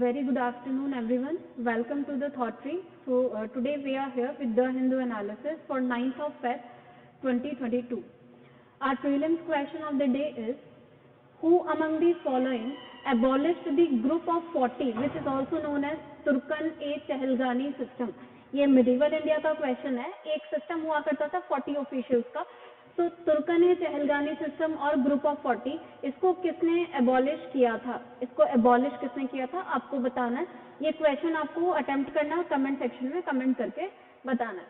Very good afternoon, everyone. Welcome to the Thought Tree. Today we are here with the Hindu analysis for 9th of Feb 2022. Our prelims question of the day is, who among these following abolished the group of 40, which is also known as Turkan-e-Chehalgani system? ये medieval India का question है. एक system हुआ करता था 40 officials का. तो तुर्कन-ए-चहलगानी system और ग्रुप ऑफ 40, इसको किसने एबॉलिश किया था? इसको एबॉलिश किसने किया था आपको बताना है. ये क्वेश्चन आपको अटेम्प्ट करना है, कमेंट सेक्शन में कमेंट करके बताना है.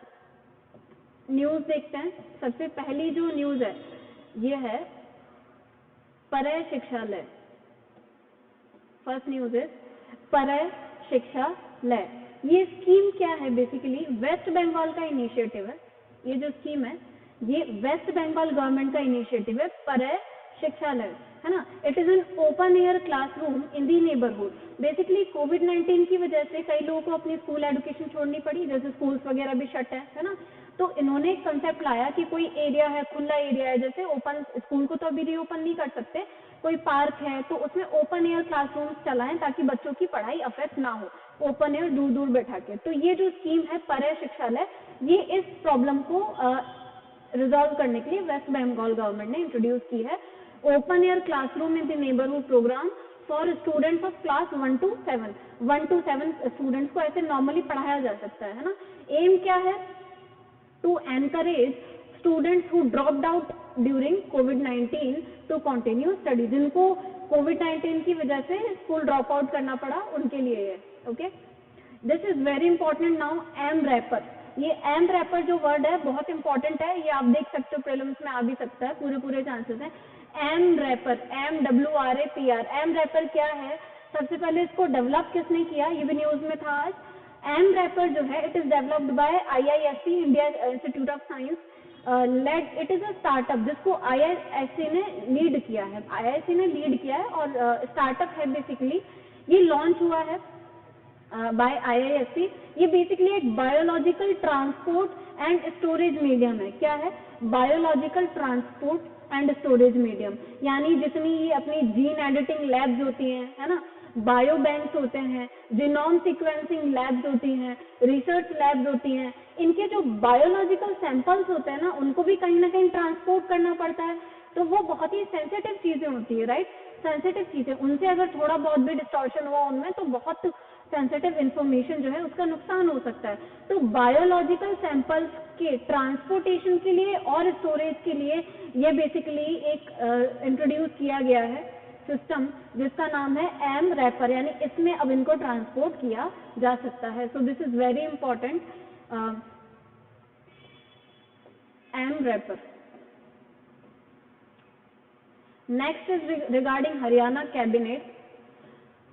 न्यूज देखते हैं. सबसे पहली जो न्यूज है ये है परय शिक्षालय. फर्स्ट न्यूज इज परय शिक्षालय. ये स्कीम क्या है? बेसिकली वेस्ट बंगाल का इनिशिएटिव है. ये जो स्कीम है ये वेस्ट बंगाल गवर्नमेंट का इनिशिएटिव है, परय शिक्षालय, है ना. It is an open air classroom in the neighbourhood. Basically कोविड-19 की वजह से कई लोगों को अपनी स्कूल एजुकेशन छोड़नी पड़ी, जैसे स्कूल्स वगैरह भी शट है ना. तो इन्होंने एक कंसेप्ट लाया कि कोई एरिया है, खुला एरिया है, जैसे ओपन स्कूल को तो अभी रीओपन नहीं कर सकते, कोई पार्क है तो उसमें ओपन एयर क्लासरूम्स चलाएं ताकि बच्चों की पढ़ाई अफेक्ट ना हो, ओपन एयर दूर दूर बैठा के. तो ये जो स्कीम है परय शिक्षालय, ये इस प्रॉब्लम को रिजॉल्व करने के लिए वेस्ट बंगाल गवर्नमेंट ने इंट्रोड्यूस की है. Open air classroom in the neighbourhood programme for students of class 1 to 7. 1 to 7 students को ऐसे नॉर्मली पढ़ाया जा सकता है ना. एम क्या है? To encourage students who dropped out during कोविड-19 टू कंटिन्यू स्टडी. जिनको कोविड-19 की वजह से स्कूल ड्रॉप आउट करना पड़ा उनके लिए है. Okay, this is very important. Now M wrapper. ये एम रैपर जो वर्ड है बहुत इंपॉर्टेंट है. ये आप देख सकते हो प्रीलिम्स में आ भी सकता है, पूरे चांसेस हैं. M wrapper, MWRAPR. M wrapper क्या है? सबसे पहले इसको डेवलप किसने किया? ये भी न्यूज में था आज. एम रैपर जो है it is developed by IISc, India institute of science led. It is a startup जिसको IISc ने लीड किया है. IISc ने लीड किया है और स्टार्टअप है बेसिकली. ये लॉन्च हुआ है बाय IISc. ये बेसिकली एक biological transport and storage medium है. क्या है? Biological transport and storage medium. यानी जितनी ये अपनी जीन एडिटिंग लैब्स होती हैं, है ना, बायो बैंक्स होते हैं, जीनोम सीक्वेंसिंग लैब्स होती हैं, रिसर्च लैब्स होती हैं, इनके जो बायोलॉजिकल सैंपल्स होते हैं ना, उनको भी कहीं ना कहीं ट्रांसपोर्ट करना पड़ता है. तो वो बहुत ही सेंसिटिव चीजें होती है, राइट. सेंसिटिव चीजें, उनसे अगर थोड़ा बहुत भी डिस्टॉर्शन हुआ उनमें तो बहुत सेंसिटिव इंफॉर्मेशन जो है उसका नुकसान हो सकता है. तो बायोलॉजिकल सैंपल्स के ट्रांसपोर्टेशन के लिए और स्टोरेज के लिए ये बेसिकली एक इंट्रोड्यूस किया गया है सिस्टम जिसका नाम है एम रैपर. यानी इसमें अब इनको ट्रांसपोर्ट किया जा सकता है. So this is very important. M wrapper. Next is regarding Haryana cabinet.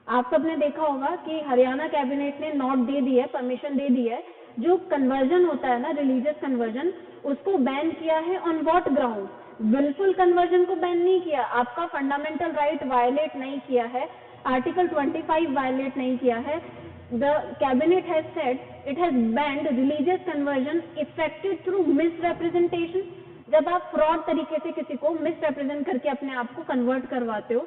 आप सबने देखा होगा कि हरियाणा कैबिनेट ने नोट दे दी है, परमिशन दे दी है. जो कन्वर्जन होता है ना, रिलीजियस कन्वर्जन, उसको बैन किया है. On what ground? Wilful conversion को बैन नहीं किया. आपका फंडामेंटल राइट वायलेट नहीं किया है, आर्टिकल 25 वायलेट नहीं किया है. The cabinet has said it has banned religious conversion affected through misrepresentation. जब आप फ्रॉड तरीके से किसी को मिसरिप्रेजेंट करके अपने आप को कन्वर्ट करवाते हो,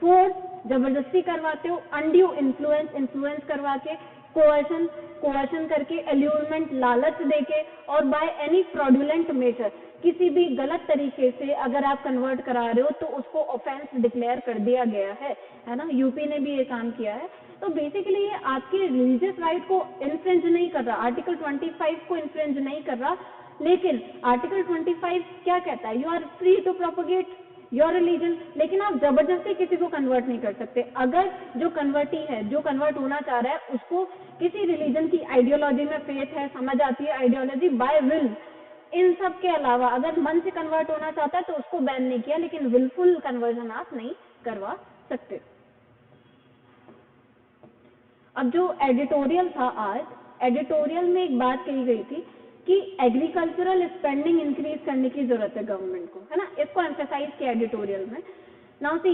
फोर्स जबरदस्ती करवाते हो, अनड्यू इन्फ्लुएंस करवा के, कोअर्शन करके, एल्यूरमेंट लालच देके, और बाय एनी फ्रॉडुलेंट मेजर, किसी भी गलत तरीके से अगर आप कन्वर्ट करा रहे हो तो उसको ऑफेंस डिक्लेयर कर दिया गया है ना. यूपी ने भी ये काम किया है. तो बेसिकली ये आपके रिलीजियस राइट को इन्फ्रिंज नहीं कर रहा, आर्टिकल 25 को इन्फ्रिंज नहीं कर रहा. लेकिन आर्टिकल 25 क्या कहता है? You are free to propagate your religion. लेकिन आप जबरदस्ती किसी को कन्वर्ट नहीं कर सकते. अगर जो कन्वर्टी है, जो कन्वर्ट होना चाह रहा है, उसको किसी रिलीजन की आइडियोलॉजी में फेथ है, समझ आती है आइडियोलॉजी, बाय विल, इन सब के अलावा अगर मन से कन्वर्ट होना चाहता है तो उसको बैन नहीं किया. लेकिन विलफुल कन्वर्जन आप नहीं करवा सकते. अब जो एडिटोरियल था आज, एडिटोरियल में एक बात कही गई थी कि एग्रीकल्चरल स्पेंडिंग इंक्रीज करने की जरूरत है गवर्नमेंट को, है ना. इसको एम्फेसाइज किया एडिटोरियल में. Now see,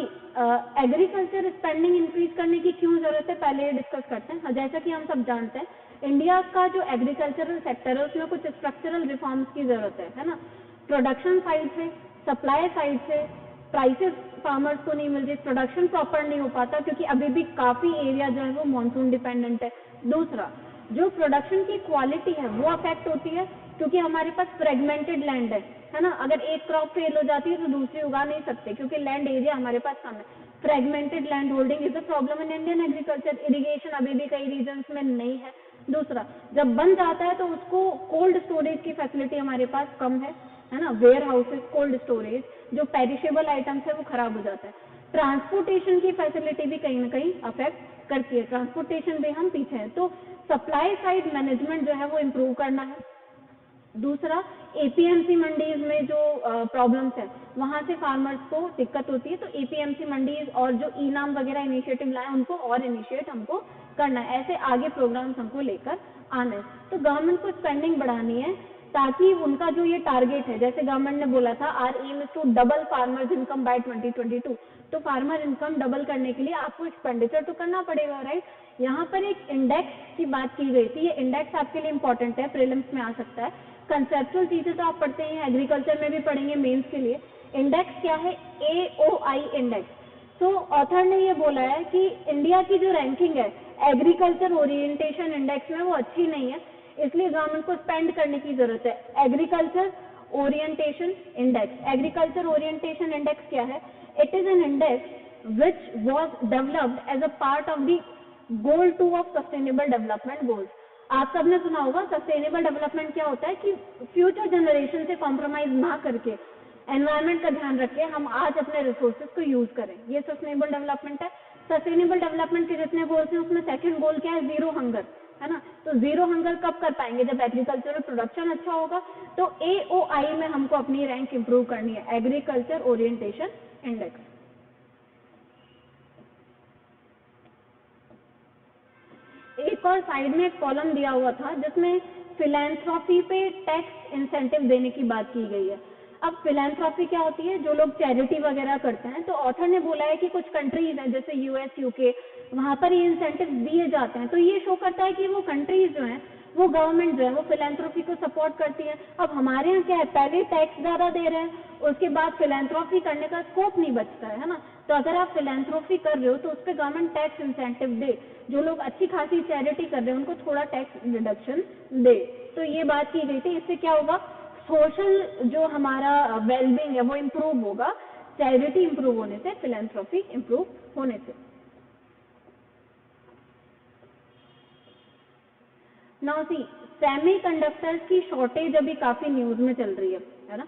agriculture spending increase करने की क्यों जरूरत है, पहले ये डिस्कस करते हैं. जैसा कि हम सब जानते हैं, इंडिया का जो एग्रीकल्चरल सेक्टर है उसमें कुछ स्ट्रक्चरल रिफॉर्म्स की जरूरत है ना. प्रोडक्शन साइड से, सप्लाई साइड से, प्राइसेस फार्मर्स को नहीं मिल रही, प्रोडक्शन प्रॉपर नहीं हो पाता क्योंकि अभी भी काफ़ी एरिया जो है वो मानसून डिपेंडेंट है। दूसरा, जो प्रोडक्शन की क्वालिटी है वो अफेक्ट होती है क्योंकि हमारे पास फ्रेगमेंटेड लैंड है ना, अगर एक क्रॉप फेल हो जाती है तो दूसरी उगा नहीं सकते क्योंकि लैंड एरिया हमारे पास कम है। Fragmented land holding is a problem in Indian agriculture. Irrigation अभी भी कई रीजन्स में नहीं है। दूसरा, जब बन जाता है तो उसको कोल्ड स्टोरेज की फैसिलिटी हमारे पास कम है ना, वेयर हाउसेस, कोल्ड स्टोरेज, जो पेरिशेबल आइटम्स है वो खराब हो जाता है। ट्रांसपोर्टेशन की फैसिलिटी भी कहीं ना कहीं अफेक्ट करती है, ट्रांसपोर्टेशन भी हम पीछे हैं, तो सप्लाई साइड मैनेजमेंट जो है वो इम्प्रूव करना है। दूसरा, एपीएमसी मंडीज में जो प्रॉब्लम्स है वहां से फार्मर्स को दिक्कत होती है, तो एपीएमसी मंडीज और जो ई नाम वगैरह इनिशिएटिव लाए उनको और इनिशिएट हमको करना है। ऐसे आगे प्रोग्राम्स हमको लेकर आना है। तो गवर्नमेंट को स्पेंडिंग बढ़ानी है ताकि उनका जो ये टारगेट है, जैसे गवर्नमेंट ने बोला था our aim is to double farmers income by 2022, तो फार्मर इनकम डबल करने के लिए आपको एक्सपेंडिचर तो करना पड़ेगा, राइट। यहाँ पर एक इंडेक्स की बात की गई थी, ये इंडेक्स आपके लिए इंपॉर्टेंट है, प्रीलिम्स में आ सकता है। कंसेप्चुअल चीजें तो आप पढ़ते हैं, एग्रीकल्चर में भी पढ़ेंगे मेंस के लिए। इंडेक्स क्या है? AOI index. तो ऑथर ने ये बोला है कि इंडिया की जो रैंकिंग है एग्रीकल्चर ओरिएंटेशन इंडेक्स में वो अच्छी नहीं है, इसलिए गवर्नमेंट को स्पेंड करने की जरूरत है। Agriculture orientation index, agriculture orientation index क्या है? It is an index which was developed as a part of the goal 2 of sustainable development goals. आप सबने सुना होगा सस्टेनेबल डेवलपमेंट क्या होता है कि फ्यूचर जनरेशन से कॉम्प्रोमाइज ना करके, एनवायरनमेंट का ध्यान रख के हम आज अपने रिसोर्सेज को यूज करें, ये सस्टेनेबल डेवलपमेंट है। सस्टेनेबल डेवलपमेंट के जितने गोल्स हैं उसमें सेकंड गोल क्या है? जीरो हंगर, है ना। तो जीरो हंगर कब कर पाएंगे? जब एग्रीकल्चरल प्रोडक्शन अच्छा होगा। तो AOI में हमको अपनी रैंक इंप्रूव करनी है, एग्रीकल्चर ओरिएंटेशन इंडेक्स। एक और साइड में एक कॉलम दिया हुआ था जिसमें फिलैंथ्रोपी पे टैक्स इंसेंटिव देने की बात की गई है। अब फिलैंथ्रोपी क्या होती है? जो लोग चैरिटी वगैरह करते हैं, तो ऑथर ने बोला है कि कुछ कंट्रीज हैं जैसे यूएस, यूके, वहां पर ये इंसेंटिव दिए जाते हैं, तो ये शो करता है कि वो कंट्रीज जो हैं वो गवर्नमेंट जो है वो फिलैंथ्रोपी को सपोर्ट करती है। अब हमारे यहाँ क्या है, पहले टैक्स ज्यादा दे रहे हैं, उसके बाद फिलैंथ्रोपी करने का स्कोप नहीं बचता है ना। तो अगर आप फिलैंथ्रोपी कर रहे हो तो उस पर गवर्नमेंट टैक्स इंसेंटिव दे, जो लोग अच्छी खासी चैरिटी कर रहे हैं उनको थोड़ा टैक्स रिडक्शन दे। तो ये बात की गई थी, इससे क्या होगा? सोशल जो हमारा वेलबींग है वो इम्प्रूव होगा, चैरिटी इम्प्रूव होने से, फिलैंथ्रोपी इम्प्रूव होने से। नाउ सी, सेमीकंडक्टर्स की शॉर्टेज अभी काफी न्यूज में चल रही है ना।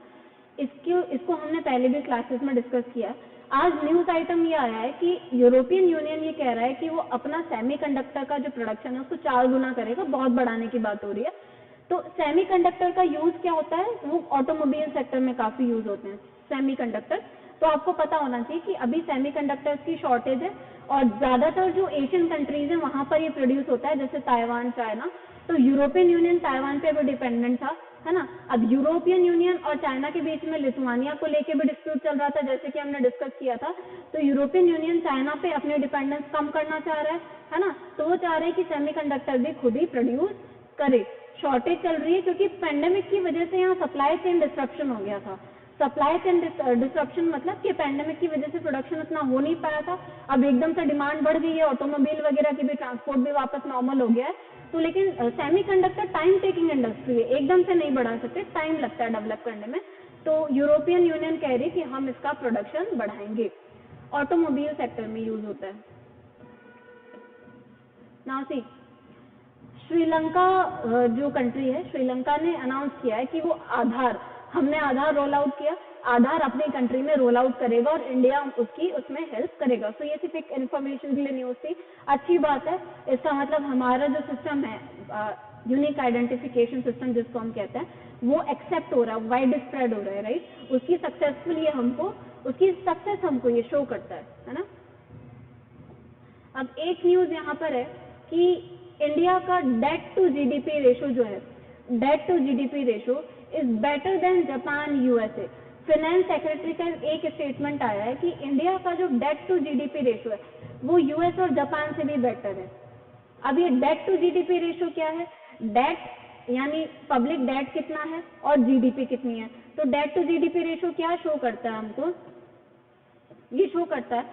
इसको हमने पहले भी क्लासेस में डिस्कस किया। आज न्यूज आइटम ये आया है कि यूरोपियन यूनियन ये कह रहा है कि वो अपना सेमीकंडक्टर का जो प्रोडक्शन है उसको 4 गुना करेगा, बहुत बढ़ाने की बात हो रही है। तो सेमीकंडक्टर का यूज क्या होता है? वो ऑटोमोबाइल सेक्टर में काफी यूज होते हैं सेमीकंडक्टर। तो आपको पता होना चाहिए कि अभी सेमीकंडक्टर्स की शॉर्टेज है और ज्यादातर जो एशियन कंट्रीज हैं वहां पर ये प्रोड्यूस होता है, जैसे ताइवान, चाइना। तो यूरोपियन यूनियन ताइवान पे भी डिपेंडेंट था, है ना। अब यूरोपियन यूनियन और चाइना के बीच में लिथुआनिया को लेके भी डिस्प्यूट चल रहा था, जैसे कि हमने डिस्कस किया था। तो यूरोपियन यूनियन चाइना पे अपनी डिपेंडेंस कम करना चाह रहा है ना। तो वो चाह रहे हैं कि सेमीकंडक्टर भी खुद ही प्रोड्यूस करे। शॉर्टेज चल रही है क्योंकि पेंडेमिक की वजह से यहाँ सप्लाई चेन डिस्ट्रप्शन हो गया था। सप्लाई चेन डिस्ट्रप्शन मतलब कि पेंडेमिक की वजह से प्रोडक्शन उतना हो नहीं पाया था। अब एकदम से डिमांड बढ़ गई है, ऑटोमोबाइल वगैरह की भी, ट्रांसपोर्ट भी वापस नॉर्मल हो गया है। तो लेकिन सेमीकंडक्टर टाइम टेकिंग इंडस्ट्री है, एकदम से नहीं बढ़ा सकते, टाइम लगता है डेवलप करने में। तो यूरोपियन यूनियन कह रही कि हम इसका प्रोडक्शन बढ़ाएंगे, ऑटोमोबाइल सेक्टर में यूज होता है। नाउ सी, श्रीलंका जो कंट्री है, श्रीलंका ने अनाउंस किया है कि वो आधार, हमने आधार रोल आउट किया, आधार अपनी कंट्री में रोल आउट करेगा और इंडिया उसकी उसमें हेल्प करेगा। तो ये सिर्फ एक इन्फॉर्मेशन के लिए न्यूज थी, अच्छी बात है। इसका मतलब हमारा जो सिस्टम है, यूनिक आइडेंटिफिकेशन सिस्टम जिसको हम कहते हैं, वो एक्सेप्ट हो रहा है, वाइड स्प्रेड हो रहा है, राइट। उसकी सक्सेसफुल ये हमको, उसकी सक्सेस हमको ये शो करता है ना। अब एक न्यूज यहाँ पर है कि इंडिया का डेट टू जीडीपी रेशो जो है, debt to GDP ratio is better than Japan, USA. Finance secretary का एक स्टेटमेंट आया है कि इंडिया का जो डेट टू जीडीपी रेशो है वो यूएस और जापान से भी बेटर है। अब ये डेट टू जीडीपी रेशो क्या है? डेट यानी पब्लिक डेट कितना है और जीडीपी कितनी है। तो डेट टू जीडीपी रेशो क्या शो करता है हमको? ये शो करता है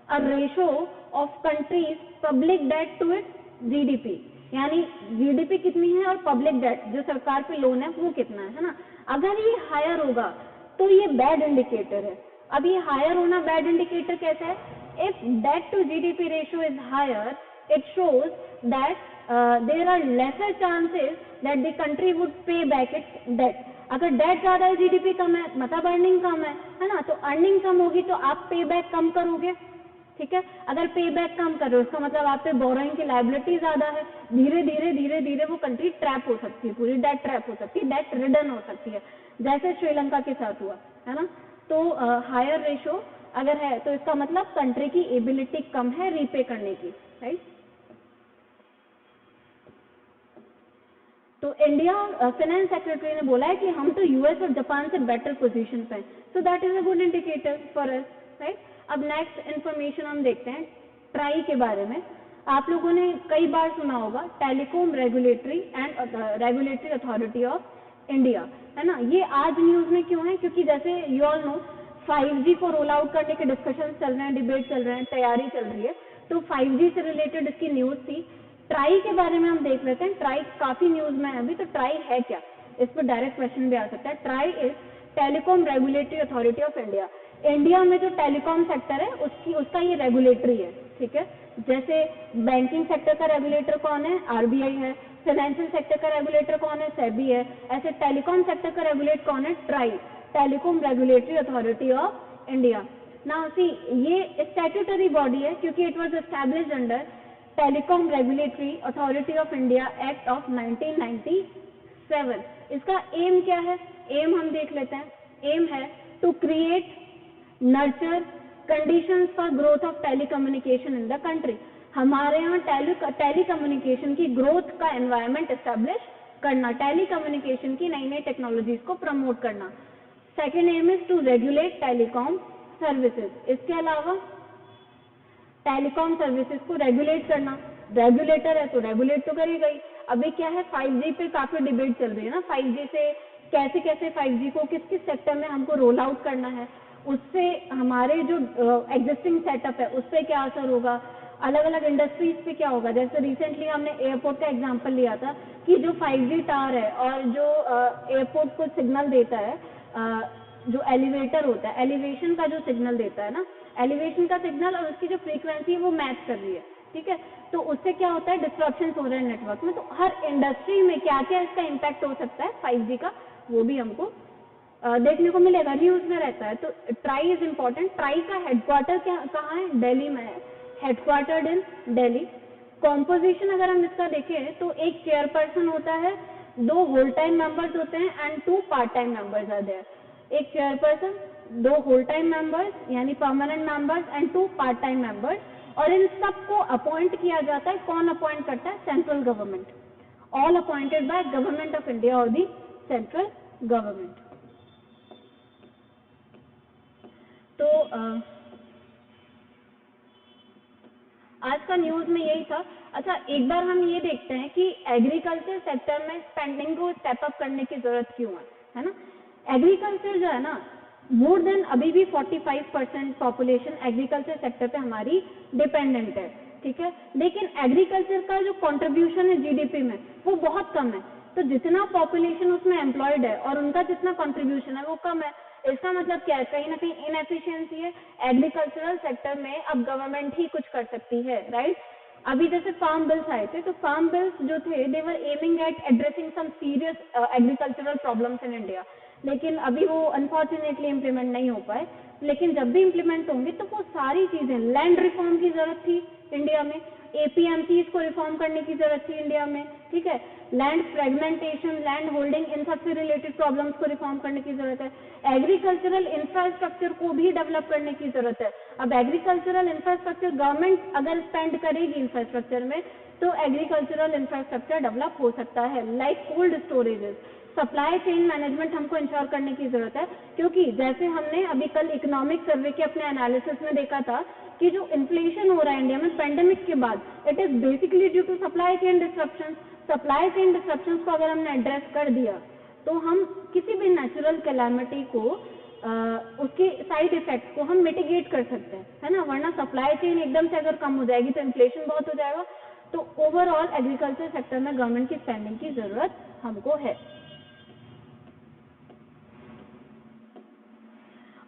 a ratio of countries public debt to its GDP, यानी जीडीपी कितनी है और पब्लिक डेट जो सरकार पे लोन है वो कितना है ना। अगर ये हायर होगा तो ये बैड इंडिकेटर है। अब ये हायर होना बैड इंडिकेटर कैसा है? If debt to GDP ratio is higher, it shows that there are lesser chances that the country would pay back its debt. अगर डेट ज्यादा है, जीडीपी कम है, मतलब अर्निंग कम है ना, तो अर्निंग कम होगी तो आप पे बैक कम करोगे, ठीक है। अगर पे बैक कम कर रहे हो उसका मतलब आप पे बोरोइंग की लायबिलिटी ज्यादा है, धीरे धीरे धीरे धीरे वो कंट्री ट्रैप हो सकती है, पूरी डेट ट्रैप हो सकती है, डेट रिडन हो सकती है, जैसे श्रीलंका के साथ हुआ है ना। तो हायर रेशो अगर है तो इसका मतलब कंट्री की एबिलिटी कम है रीपे करने की, राइट। तो इंडिया फाइनेंस सेक्रेटरी ने बोला है कि हम तो यूएस और जापान से बेटर पोजीशन पे हैं, so that is a good indicator for us, right. अब नेक्स्ट इंफॉर्मेशन हम देखते हैं ट्राई के बारे में। आप लोगों ने कई बार सुना होगा telecom regulatory authority of India, है ना। ये आज न्यूज में क्यों है? क्योंकि जैसे यू ऑल नो 5G को रोल आउट करने के डिस्कशन चल रहे हैं, डिबेट चल रहे हैं, तैयारी चल रही है, तो 5G से रिलेटेड इसकी न्यूज थी। ट्राई के बारे में हम देख लेते हैं, ट्राई काफी न्यूज में है अभी, तो ट्राई है क्या, इस पर डायरेक्ट क्वेश्चन भी आ सकता है। Try is telecom regulatory authority of India. India में जो टेलीकॉम सेक्टर है उसका ये रेगुलेटरी है, ठीक है। जैसे बैंकिंग सेक्टर का रेगुलेटर कौन है? आरबीआई है। फाइनेंशियल सेक्टर का रेगुलेटर कौन है? सेबी है। ऐसे टेलीकॉम सेक्टर का रेगुलेट कौन है? Try, telecom regulatory authority of India. Now see, ये स्टैट्यूटरी बॉडी है क्योंकि it was established under telecom regulatory authority of India act of 1997। इसका एम क्या है? एम हम देख लेते हैं। एम है to create nurture conditions for growth of telecommunication in the country. हमारे यहाँ टेलीकम्युनिकेशन की ग्रोथ का एनवायरनमेंट एस्टेब्लिश करना, टेलीकम्युनिकेशन की नई नई टेक्नोलॉजीज को प्रमोट करना। Second aim is to regulate telecom services. इसके अलावा टेलीकॉम सर्विसेज को रेगुलेट करना, रेगुलेटर है तो रेगुलेट तो करेगा ही। अभी क्या है, 5G पे काफी डिबेट चल रही है ना, 5G से कैसे कैसे 5G को किस किस सेक्टर में हमको रोल आउट करना है, उससे हमारे जो एग्जिस्टिंग सेटअप है उस पर क्या असर होगा, अलग अलग इंडस्ट्रीज पे क्या होगा। जैसे रिसेंटली हमने एयरपोर्ट का एग्जांपल लिया था कि जो 5G टावर है और जो एयरपोर्ट को सिग्नल देता है, जो एलिवेटर होता है, एलिवेशन का जो सिग्नल देता है ना, एलिवेशन का सिग्नल और उसकी जो फ्रीक्वेंसी है वो मैच कर रही है, ठीक है। तो उससे क्या होता है, डिस्ट्रप्शन हो रहे हैं नेटवर्क में। तो हर इंडस्ट्री में क्या क्या इसका इम्पैक्ट हो सकता है 5G का, वो भी हमको देखने को मिलेगा, न्यूज में रहता है। तो ट्राई इज इम्पोर्टेंट। ट्राई का हेडक्वार्टर कहाँ है? दिल्ली में है, हेडक्वार्टर्ड इन दिल्ली। कॉम्पोजिशन अगर हम इसका देखें तो एक चेयरपर्सन होता है, 2 होल टाइम मेंबर्स होते हैं and 2 part time members are there. एक चेयरपर्सन, 2 होल टाइम मेंबर्स यानी permanent members and 2 part time members, और इन सबको अपॉइंट किया जाता है। कौन अपॉइंट करता है? Central government. All appointed by government of India और दी सेंट्रल गवर्नमेंट। तो आज का न्यूज में यही था। अच्छा, एक बार हम ये देखते हैं कि एग्रीकल्चर सेक्टर में स्पेंडिंग को स्टेप अप करने की जरूरत क्यों है ना। एग्रीकल्चर जो है ना, मोर देन अभी भी 45% पॉपुलेशन एग्रीकल्चर सेक्टर पे हमारी डिपेंडेंट है, ठीक है। लेकिन एग्रीकल्चर का जो कंट्रीब्यूशन है जीडीपी में वो बहुत कम है। तो जितना पॉपुलेशन उसमें एम्प्लॉयड है और उनका जितना कंट्रीब्यूशन है वो कम है। इसका मतलब क्या है? कहीं ना कहीं इनएफिशिएंसी है एग्रीकल्चरल सेक्टर में। अब गवर्नमेंट ही कुछ कर सकती है, राइट। अभी जैसे फार्म बिल्स आए थे, तो फार्म बिल्स जो थे they were aiming at addressing some serious agricultural problems in India, लेकिन अभी वो अनफॉर्चुनेटली इम्प्लीमेंट नहीं हो पाए। लेकिन जब भी इम्प्लीमेंट होंगे तो वो सारी चीजें, लैंड रिफॉर्म की जरूरत थी इंडिया में, एपीएमसी को रिफॉर्म करने की जरूरत थी इंडिया में, ठीक है। लैंड फ्रेगमेंटेशन, लैंड होल्डिंग, इन सबसे रिलेटेड प्रॉब्लम्स को रिफॉर्म करने की जरूरत है। एग्रीकल्चरल इंफ्रास्ट्रक्चर को भी डेवलप करने की जरूरत है। अब एग्रीकल्चरल इंफ्रास्ट्रक्चर गवर्नमेंट अगर स्पेंड करेगी इंफ्रास्ट्रक्चर में तो एग्रीकल्चरल इंफ्रास्ट्रक्चर डेवलप हो सकता है, like cold storages. Supply chain management हमको इंश्योर करने की जरूरत है, क्योंकि जैसे हमने अभी कल इकोनॉमिक सर्वे के अपने एनालिसिस में देखा था कि जो इन्फ्लेशन हो रहा है इंडिया में पेंडेमिक के बाद, it is basically due to supply chain disruption. Supply chain disruptions को अगर हमने एड्रेस कर दिया तो हम किसी भी नेचुरल कैलामिटी को उसके साइड इफेक्ट को हम मिटिगेट कर सकते हैं, है ना, वरना सप्लाई चेन एकदम से अगर कम हो जाएगी तो इन्फ्लेशन बहुत हो जाएगा। तो ओवरऑल एग्रीकल्चर सेक्टर में गवर्नमेंट की स्पेंडिंग की जरूरत हमको है।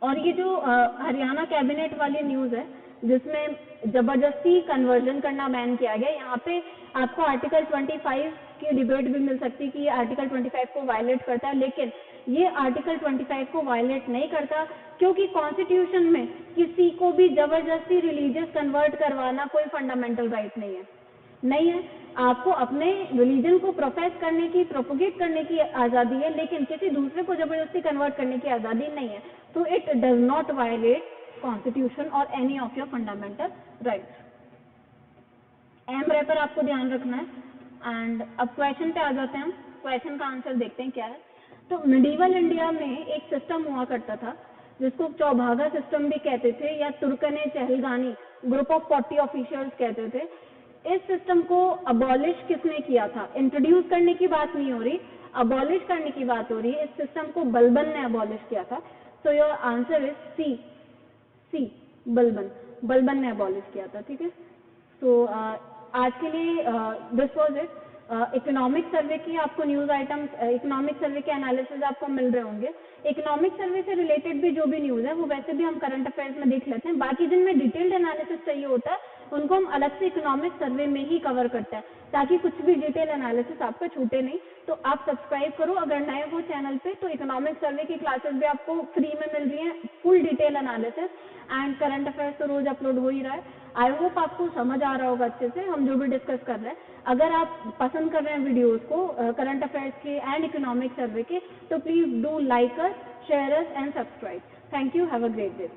और ये जो हरियाणा कैबिनेट वाली न्यूज़ है जिसमें जबरदस्ती कन्वर्जन करना बैन किया गया, यहाँ पे आपको आर्टिकल 25 की डिबेट भी मिल सकती है कि ये आर्टिकल 25 को वायलेट करता है, लेकिन ये आर्टिकल 25 को वायलेट नहीं करता, क्योंकि कॉन्स्टिट्यूशन में किसी को भी जबरदस्ती रिलीजियस कन्वर्ट करवाना कोई फंडामेंटल राइट नहीं है। आपको अपने रिलीजन को प्रोफेस करने की, प्रोपोगेट करने की आज़ादी है, लेकिन किसी दूसरे को जबरदस्ती कन्वर्ट करने की आज़ादी नहीं है। तो it does not violate constitution और any of your fundamental rights. एम रे पर आपको ध्यान रखना है। एंड अब क्वेश्चन पे आ जाते हैं हम। क्वेश्चन का आंसर देखते हैं क्या है। तो मिडीवल इंडिया में एक सिस्टम हुआ करता था जिसको चौभागा सिस्टम भी कहते थे या तुर्कने चहलगानी ग्रुप ऑफ 40 ऑफिशियल्स कहते थे। इस सिस्टम को अबॉलिश किसने किया था? इंट्रोड्यूस करने की बात नहीं हो रही, अबॉलिश करने की बात हो रही है। इस सिस्टम को बलबन ने अबॉलिश किया था। So your answer is C, Balban ने अबॉलिश किया था। ठीक है। सो आज के लिए this was it. Economic survey की आपको न्यूज़ आइटम्स, इकोनॉमिक सर्वे के एनालिसिस आपको मिल रहे होंगे। इकोनॉमिक सर्वे से रिलेटेड भी जो भी न्यूज़ है वो वैसे भी हम करंट अफेयर्स में देख लेते हैं। बाकी जिनमें डिटेल्ड एनालिसिस चाहिए होता है उनको हम अलग से इकोनॉमिक सर्वे में ही कवर करते हैं, ताकि कुछ भी डिटेल एनालिसिस आपका छूटे नहीं। तो आप सब्सक्राइब करो अगर नए हो चैनल पे, तो इकोनॉमिक सर्वे की क्लासेस भी आपको फ्री में मिल रही हैं, full detail analysis and current affairs तो रोज अपलोड हो ही रहा है। आई होप आपको समझ आ रहा होगा अच्छे से हम जो भी डिस्कस कर रहे हैं। अगर आप पसंद कर रहे हैं वीडियोस को करंट अफेयर्स के एंड इकोनॉमिक सर्वे के, तो please do like us, share us and subscribe. Thank you, have a great day.